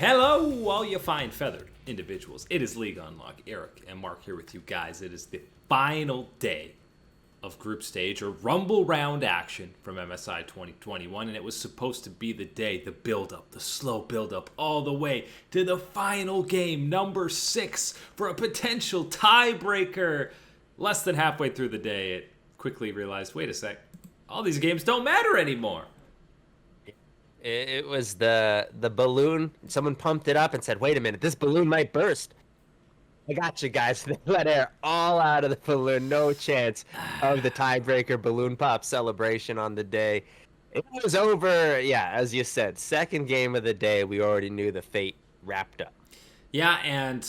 Hello, all you fine feathered individuals. It is League Unlock. Eric and Mark here with you guys. It is the final day of group stage or rumble round action from MSI 2021, and it was supposed to be the day, the build-up, the slow build-up, all the way to the final game, number 6, for a potential tiebreaker. Less than halfway through the day, it quickly realized, wait a sec, all these games don't matter anymore. It was the balloon. Someone pumped it up and said, wait a minute, this balloon might burst. I got you guys. They let air all out of the balloon. No chance of the tiebreaker balloon pop celebration on the day. It was over, yeah, as you said. Second game of the day, we already knew the fate wrapped up. Yeah, and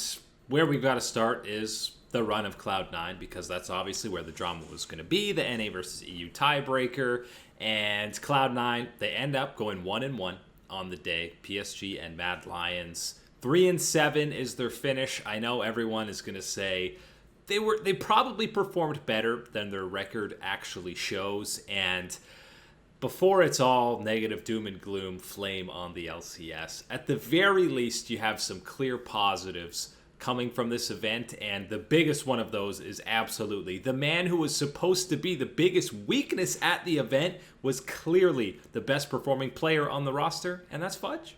where we've got to start is the run of Cloud9, because that's obviously where the drama was going to be, the NA versus EU tiebreaker. And Cloud9, they end up going 1-1 on the day. PSG and Mad Lions 3-7 is their finish. I know everyone is going to say they probably performed better than their record actually shows. And before it's all negative doom and gloom flame on the LCS, at the very least you have some clear positives coming from this event, and the biggest one of those is absolutely the man who was supposed to be the biggest weakness at the event was clearly the best performing player on the roster, and that's Fudge.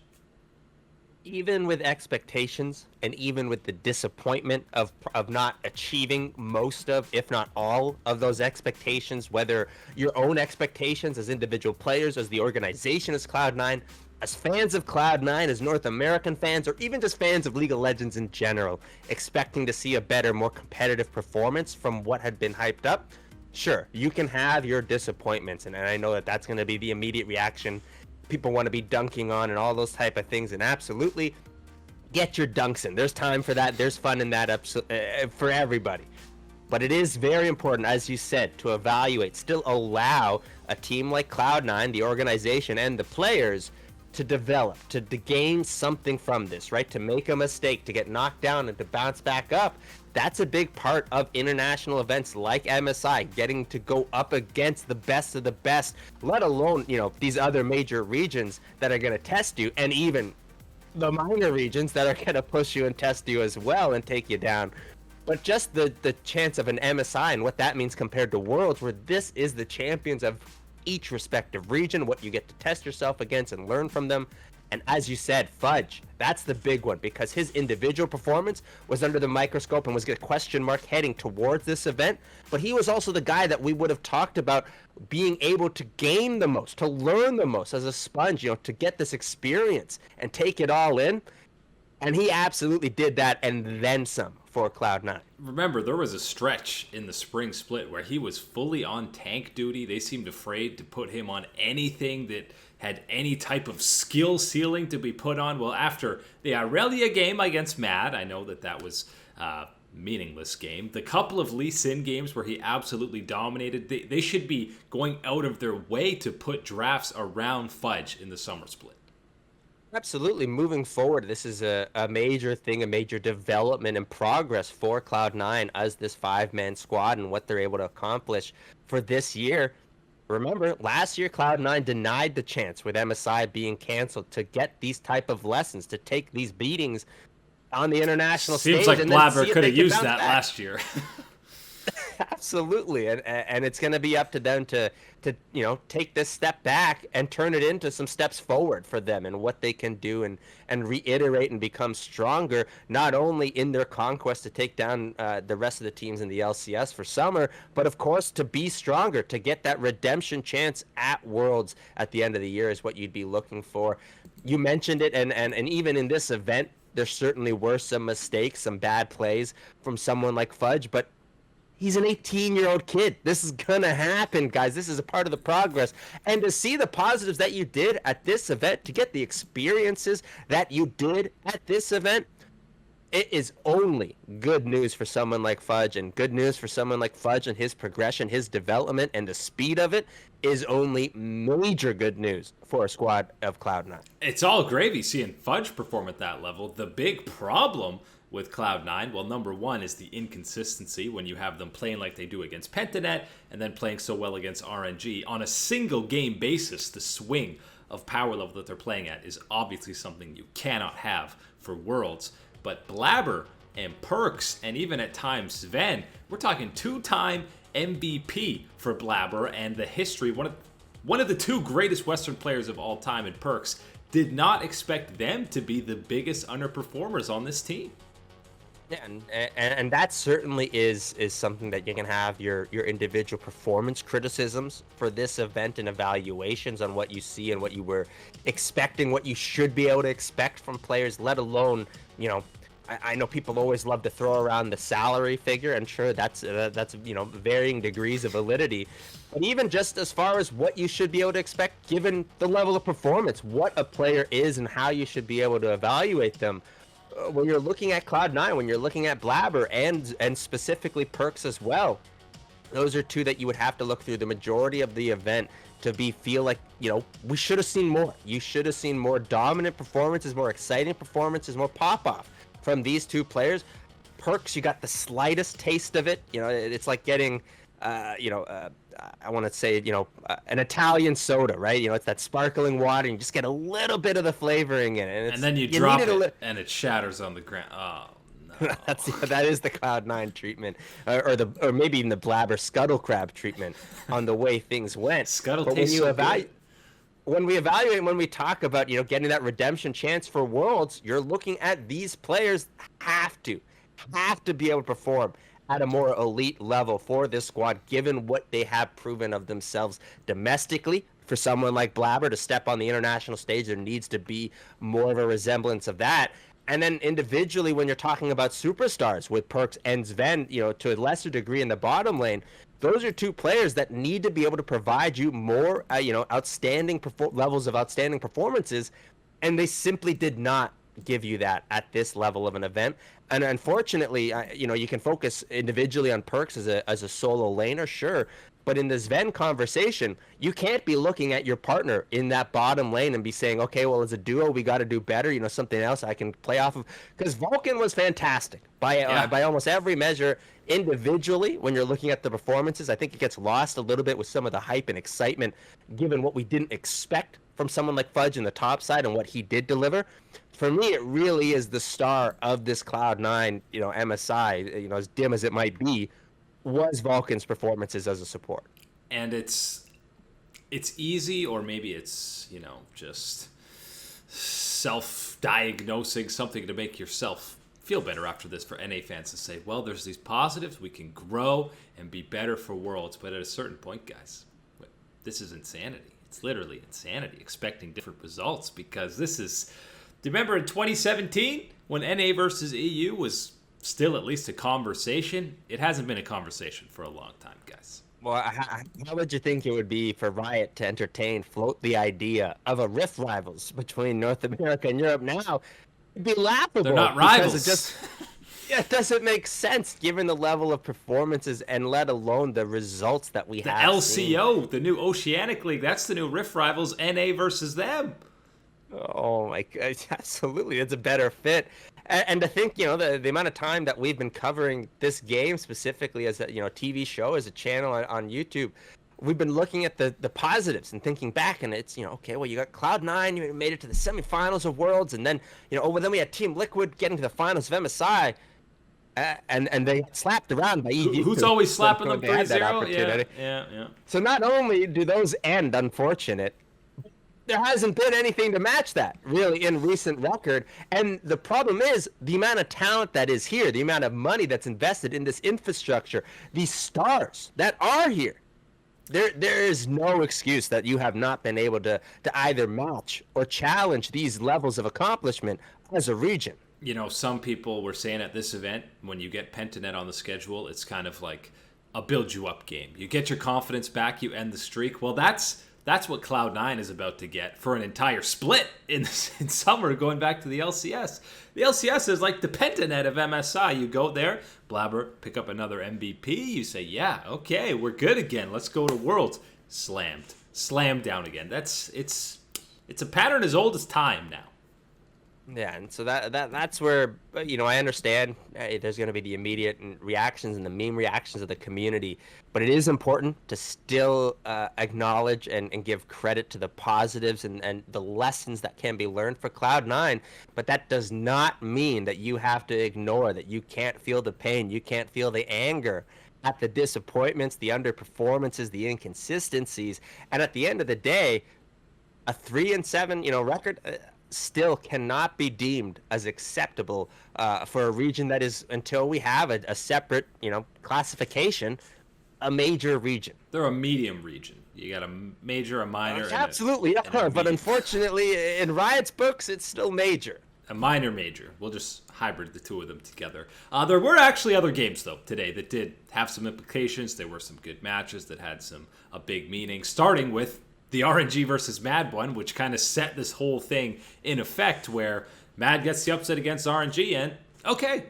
Even with expectations and even with the disappointment of not achieving most of, if not all of those expectations, whether your own expectations as individual players, as the organization as Cloud9, as fans of Cloud9, as North American fans, or even just fans of League of Legends in general, expecting to see a better, more competitive performance from what had been hyped up, sure, you can have your disappointments, and I know that that's going to be the immediate reaction people want to be dunking on and all those type of things, and absolutely get your dunks in. There's time for that. There's fun in that for everybody. But it is very important, as you said, to evaluate, still allow a team like Cloud9, the organization, and the players to develop, to gain something from this, right? To make a mistake, to get knocked down and to bounce back up. That's a big part of international events like MSI, getting to go up against the best of the best, let alone, these other major regions that are going to test you, and even the minor regions that are going to push you and test you as well and take you down. But just the chance of an MSI and what that means compared to Worlds, where this is the champions of each respective region, what you get to test yourself against and learn from them. And as you said, Fudge, that's the big one, because his individual performance was under the microscope and was a question mark heading towards this event. But he was also the guy that we would have talked about being able to gain the most, to learn the most as a sponge, to get this experience and take it all in. And he absolutely did that and then some for Cloud9. Remember, there was a stretch in the spring split where he was fully on tank duty. They seemed afraid to put him on anything that had any type of skill ceiling to be put on. Well, after the Aurelia game against Mad, I know that was a meaningless game. The couple of Lee Sin games where he absolutely dominated, they should be going out of their way to put drafts around Fudge in the summer split. Absolutely. Moving forward, this is a major thing, a major development and progress for Cloud9 as this 5-man squad and what they're able to accomplish for this year. Remember, last year Cloud9 denied the chance with MSI being canceled to get these type of lessons, to take these beatings on the international stage. Seems like Blabber could have used that last year. Absolutely, and it's going to be up to them to take this step back and turn it into some steps forward for them and what they can do and reiterate and become stronger, not only in their conquest to take down the rest of the teams in the LCS for summer, but of course to be stronger, to get that redemption chance at Worlds at the end of the year is what you'd be looking for. You mentioned it, and even in this event, there certainly were some mistakes, some bad plays from someone like Fudge, but he's an 18-year-old kid. This is going to happen, guys. This is a part of the progress. And to see the positives that you did at this event, to get the experiences that you did at this event, it is only good news for someone like Fudge, and good news for someone like Fudge and his progression, his development, and the speed of it is only major good news for a squad of Cloud9. It's all gravy seeing Fudge perform at that level. The big problem with Cloud9, well, number one is the inconsistency when you have them playing like they do against Pentanet and then playing so well against RNG. On a single game basis, the swing of power level that they're playing at is obviously something you cannot have for Worlds. But Blabber and Perks, and even at times Sven, we're talking 2-time MVP for Blabber, and the history, one of the 2 greatest Western players of all time in Perks, did not expect them to be the biggest underperformers on this team. Yeah, and that certainly is something that you can have your individual performance criticisms for this event and evaluations on what you see and what you were expecting, what you should be able to expect from players, let alone, I know people always love to throw around the salary figure, and sure, that's varying degrees of validity. But even just as far as what you should be able to expect, given the level of performance, what a player is and how you should be able to evaluate them. When you're looking at Cloud9, when you're looking at Blabber and specifically Perks as well, those are 2 that you would have to look through the majority of the event to feel like, we should have seen more. You should have seen more dominant performances, more exciting performances, more pop-off from these 2 players. Perks, you got the slightest taste of it. It's like getting, I want to say, an Italian soda, right? It's that sparkling water, and you just get a little bit of the flavoring in it. And then you drop it, and it shatters on the ground. Oh, no. That is the Cloud9 treatment, or maybe even the Blabber Scuttle Crab treatment on the way things went. Scuttle but tastes so good. When we evaluate, when we talk about, getting that redemption chance for Worlds, you're looking at these players have to be able to perform at a more elite level for this squad, given what they have proven of themselves domestically. For someone like Blabber to step on the international stage, there needs to be more of a resemblance of that. And then individually, when you're talking about superstars with Perks and Sven, to a lesser degree in the bottom lane, those are 2 players that need to be able to provide you more, outstanding levels of outstanding performances, and they simply did not give you that at this level of an event. And unfortunately, you can focus individually on Perks as a solo laner, sure, but in the Sven conversation, you can't be looking at your partner in that bottom lane and be saying, okay, well, as a duo, we got to do better, something else I can play off of. Because Vulcan was fantastic by almost every measure. Individually, when you're looking at the performances, I think it gets lost a little bit with some of the hype and excitement, given what we didn't expect from someone like Fudge in the top side and what he did deliver. For me, it really is the star of this Cloud9, MSI, as dim as it might be, was Vulcan's performances as a support. And it's easy, or maybe it's, just self-diagnosing something to make yourself feel better after this, for NA fans to say, well, there's these positives, we can grow and be better for Worlds. But at a certain point, guys, this is insanity. It's literally insanity, expecting different results, because this is... Do you remember in 2017 when NA versus EU was still at least a conversation? It hasn't been a conversation for a long time, guys. Well, how would you think it would be for Riot to float the idea of a Rift Rivals between North America and Europe now? It'd be laughable. They're not rivals. It doesn't make sense given the level of performances and let alone the results that we have. The LCO, the new Oceanic League, that's the new Rift Rivals, NA versus them. Oh my God, absolutely. It's a better fit. And to think, the amount of time that we've been covering this game specifically as a, TV show, as a channel on YouTube, we've been looking at the positives and thinking back, and it's, okay, well, you got Cloud9, you made it to the semifinals of Worlds, and then, then we had Team Liquid getting to the finals of MSI, and they slapped around by EU. Who's always slapping them 3-0? Yeah. So not only do those end unfortunate, there hasn't been anything to match that, really, in recent record. And the problem is the amount of talent that is here, the amount of money that's invested in this infrastructure, these stars that are here. There is no excuse that you have not been able to either match or challenge these levels of accomplishment as a region. Some people were saying at this event, when you get Pentanet on the schedule, it's kind of like a build-you-up game. You get your confidence back, you end the streak. Well, that's what Cloud9 is about to get for an entire split in summer, going back to the LCS. The LCS is like the Pentanet of MSI. You go there, Blabber, pick up another MVP. You say, yeah, okay, we're good again. Let's go to Worlds. Slammed down again. It's a pattern as old as time now. Yeah, and so that's where I understand there's going to be the immediate reactions and the meme reactions of the community, but it is important to still acknowledge and give credit to the positives and the lessons that can be learned for Cloud9. But that does not mean that you have to ignore that you can't feel the pain, you can't feel the anger at the disappointments, the underperformances, the inconsistencies, and at the end of the day, a 3-7 record still cannot be deemed as acceptable for a region that is, until we have a separate classification, a major region. They're a medium region. You got a major, a minor, absolutely, and a but unfortunately in Riot's books it's still major. A minor major. We'll just hybrid the two of them together. There were actually other games though today that did have some implications. There were some good matches that had a big meaning, starting with the RNG versus Mad one, which kind of set this whole thing in effect, where Mad gets the upset against RNG, and okay,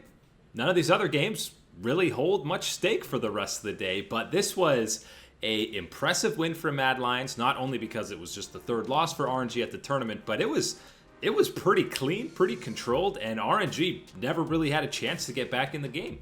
none of these other games really hold much stake for the rest of the day, but this was a impressive win for Mad Lions, not only because it was just the third loss for RNG at the tournament, but it was pretty clean, pretty controlled, and RNG never really had a chance to get back in the game.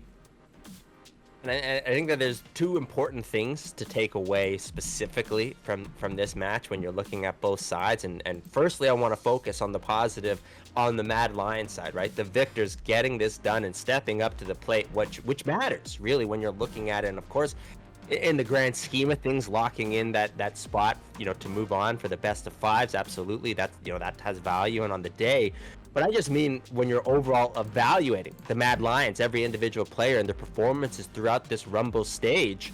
And I think that there's two important things to take away specifically from this match when you're looking at both sides. And firstly, I want to focus on the positive on the Mad Lions side, right? The victors getting this done and stepping up to the plate, which matters really when you're looking at it. And of course, in the grand scheme of things, locking in that spot, to move on for the best of fives, absolutely, that has value. And on the day. But I just mean when you're overall evaluating the Mad Lions, every individual player and their performances throughout this Rumble stage,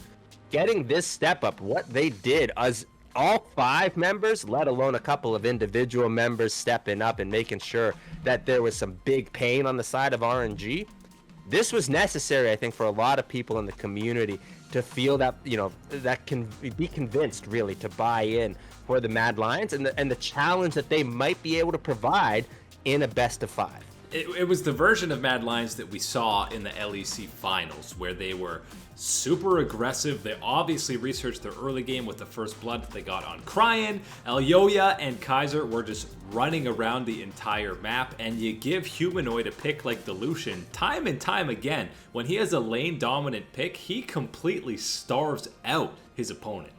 getting this step up, what they did as all 5 members, let alone a couple of individual members stepping up and making sure that there was some big pain on the side of RNG. This was necessary, I think, for a lot of people in the community to feel that, that can be convinced really to buy in for the Mad Lions and the challenge that they might be able to provide in a best of 5. It was the version of Mad Lions that we saw in the LEC finals, where they were super aggressive. They obviously researched their early game with the first blood that they got on Cryan. Elyoya and Kaiser were just running around the entire map, and you give Humanoid a pick like the Lucian time and time again. When he has a lane dominant pick, he completely starves out his opponent.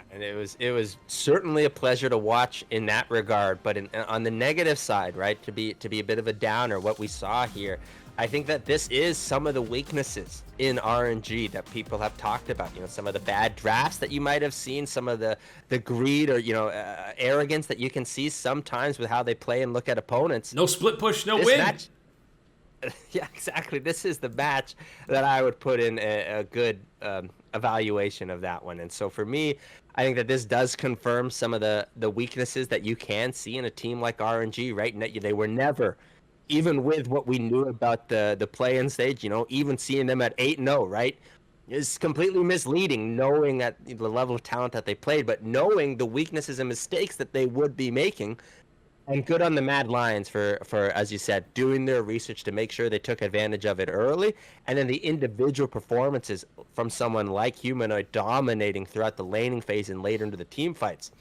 And it was certainly a pleasure to watch in that regard. But on the negative side, right, to be a bit of a downer, what we saw here, I think that this is some of the weaknesses in RNG that people have talked about. Some of the bad drafts that you might have seen, some of the greed or arrogance that you can see sometimes with how they play and look at opponents. No split push, no win. Match, yeah, exactly. This is the match that I would put in a good evaluation of that one. And so for me, I think that this does confirm some of the weaknesses that you can see in a team like RNG, right? They were never, even with what we knew about the play-in stage, even seeing them at 8-0, right? Is completely misleading, knowing that the level of talent that they played, but knowing the weaknesses and mistakes that they would be making. And good on the Mad Lions for, as you said, doing their research to make sure they took advantage of it early. And then the individual performances from someone like Humanoid dominating throughout the laning phase and later into the team fights.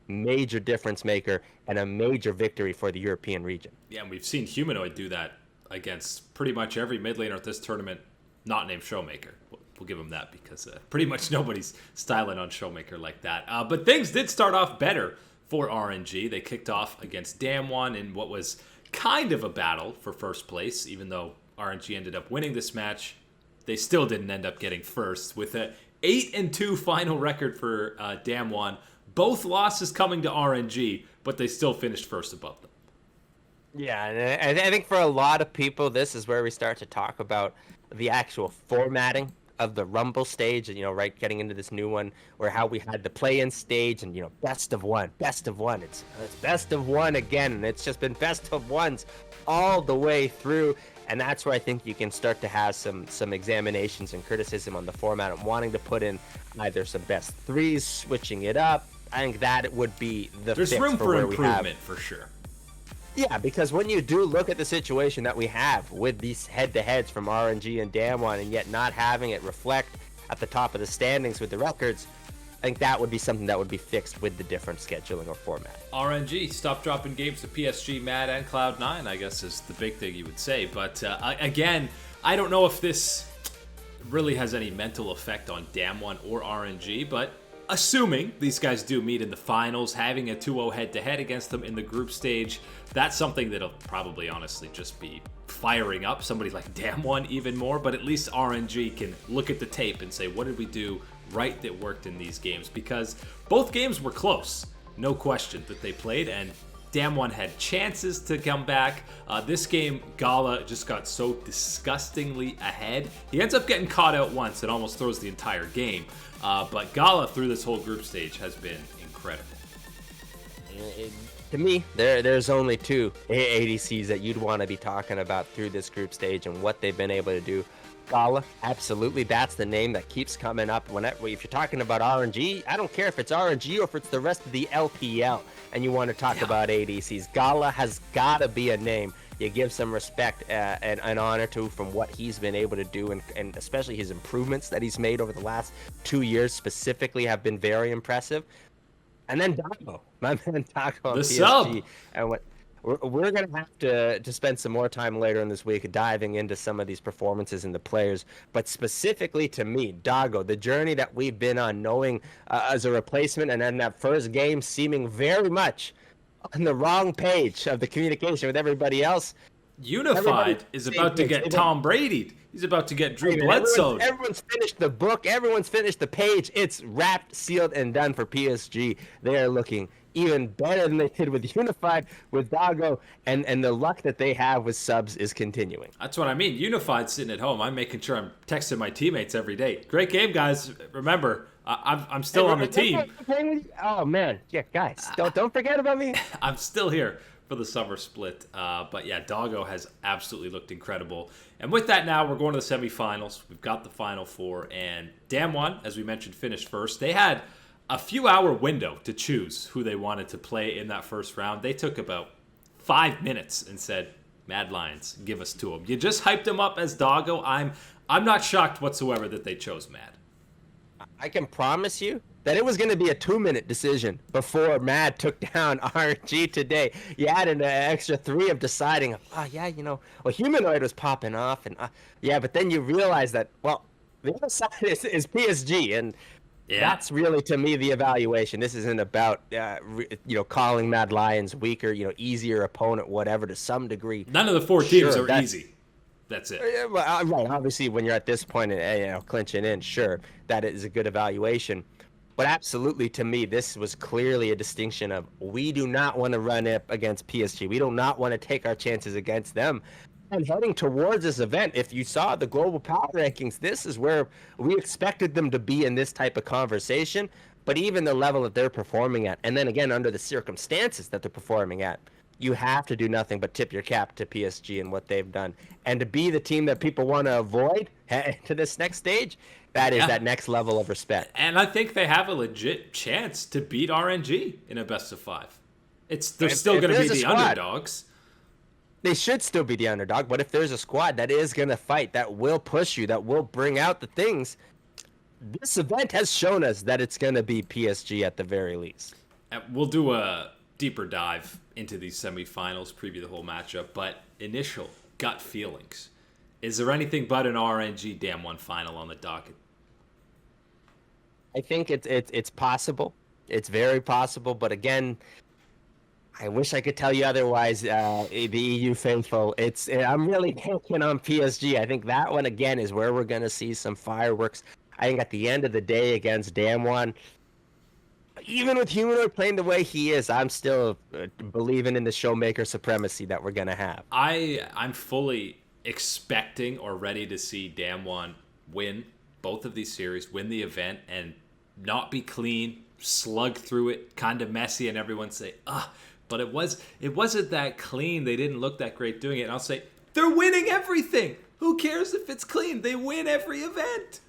Major difference maker and a major victory for the European region. Yeah, and we've seen Humanoid do that against pretty much every mid laner at this tournament, not named Showmaker. We'll give him that because pretty much nobody's styling on Showmaker like that. But things did start off better for RNG. They kicked off against Damwon in what was kind of a battle for first place. Even though RNG ended up winning this match, they still didn't end up getting first, with a 8-2 final record for Damwon. Both losses coming to RNG, but they still finished first above them. Yeah, and I think for a lot of people, this is where we start to talk about the actual formatting of the Rumble stage, and right, getting into this new one where how we had the play-in stage and best of one. It's best of one again, and it's just been best of ones all the way through. And that's where I think you can start to have some examinations and criticism on the format and wanting to put in either some best threes, switching it up. I think that would be there's fix room for improvement for sure. Yeah, because when you do look at the situation that we have with these head-to-heads from RNG and Damwon, and yet not having it reflect at the top of the standings with the records, I think that would be something that would be fixed with the different scheduling or format. RNG, stop dropping games to PSG, Mad, and Cloud9, I guess is the big thing you would say. But again, I don't know if this really has any mental effect on Damwon or RNG, but assuming these guys do meet in the finals, having a 2-0 head-to-head against them in the group stage, that's something that'll probably honestly just be firing up somebody like Damwon even more, but at least RNG can look at the tape and say, what did we do right that worked in these games? Because both games were close, no question that they played, and Damwon had chances to come back. This game, Gala just got so disgustingly ahead. He ends up getting caught out once and almost throws the entire game. But Gala through this whole group stage has been incredible. To me, there's only two ADCs that you'd want to be talking about through this group stage and what they've been able to do. Gala, absolutely. That's the name that keeps coming up. If you're talking about RNG, I don't care if it's RNG or if it's the rest of the LPL and you want to talk about ADCs. Gala has got to be a name you give some respect and honor to from what he's been able to do, and especially his improvements that he's made over the last 2 years specifically have been very impressive. And then Dago, my man Dago on the PSG. sub. And what we're going to have to spend some more time later in this week diving into some of these performances and the players. But specifically to me, Dago, the journey that we've been on, knowing as a replacement, and then that first game seeming very much on the wrong page of the communication with everybody else. Unified is about to get Tom Brady. He's about to get Drew Bledsoe. Everyone's finished the book. Everyone's finished the page. It's wrapped, sealed, and done for PSG. They are looking even better than they did with Unified, with Dago, and the luck that they have with subs is continuing. That's what I mean. Unified sitting at home. I'm making sure I'm texting my teammates every day. Great game, guys. Remember, I'm still on the team. Oh man, yeah, guys, don't forget about me. I'm still here for the summer split. But yeah, Dago has absolutely looked incredible. And with that now, we're going to the semifinals. We've got the Final Four, and Damwon, as we mentioned, finished first. They had a few-hour window to choose who they wanted to play in that first round. They took about 5 minutes and said, Mad Lions, give us to them. You just hyped them up as Dago. I'm not shocked whatsoever that they chose Mad. I can promise you that it was going to be a 2-minute decision before Mad took down RNG today. You had an extra 3 of deciding, Humanoid was popping off, and but then you realize that, well, the other side is PSG, and that's really, to me, the evaluation. This isn't about, calling Mad Lions weaker, easier opponent, whatever, to some degree. None of the 4 teams are easy. That's it. Right. Obviously, when you're at this point, clinching in, sure, that is a good evaluation. But absolutely, to me, this was clearly a distinction of we do not want to run up against PSG. We do not want to take our chances against them. And heading towards this event, if you saw the global power rankings, this is where we expected them to be in this type of conversation. But even the level that they're performing at, and then again, under the circumstances that they're performing at, you have to do nothing but tip your cap to PSG and what they've done. And to be the team that people want to avoid to this next stage, that is that next level of respect. And I think they have a legit chance to beat RNG in a best of 5. They're still going to be the underdogs. They should still be the underdog, but if there's a squad that is going to fight, that will push you, that will bring out the things, this event has shown us that it's going to be PSG at the very least. We'll do a deeper dive into these semifinals, preview the whole matchup, but initial gut feelings. Is there anything but an RNG Damwon final on the docket? I think it's possible. It's very possible, but again, I wish I could tell you otherwise, the EU faithful. I'm really banking on PSG. I think that one, again, is where we're going to see some fireworks. I think at the end of the day against Damwon, even with Humanoid playing the way he is, I'm still believing in the showmaker supremacy that we're going to have. I'm fully expecting or ready to see Damwon win both of these series, win the event, and not be clean, slug through it, kind of messy, and everyone say, but it wasn't that clean. They didn't look that great doing it. And I'll say, they're winning everything. Who cares if it's clean? They win every event.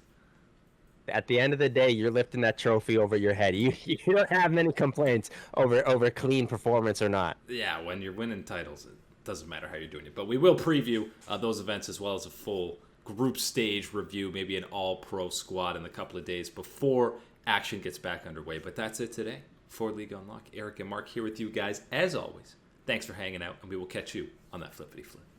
At the end of the day, you're lifting that trophy over your head. You don't have many complaints over clean performance or not. Yeah, when you're winning titles, it doesn't matter how you're doing it. But we will preview those events as well as a full group stage review, maybe an all-pro squad in a couple of days before action gets back underway. But that's it today for League Unlock. Eric and Mark here with you guys as always. Thanks for hanging out, and we will catch you on that flippity flip.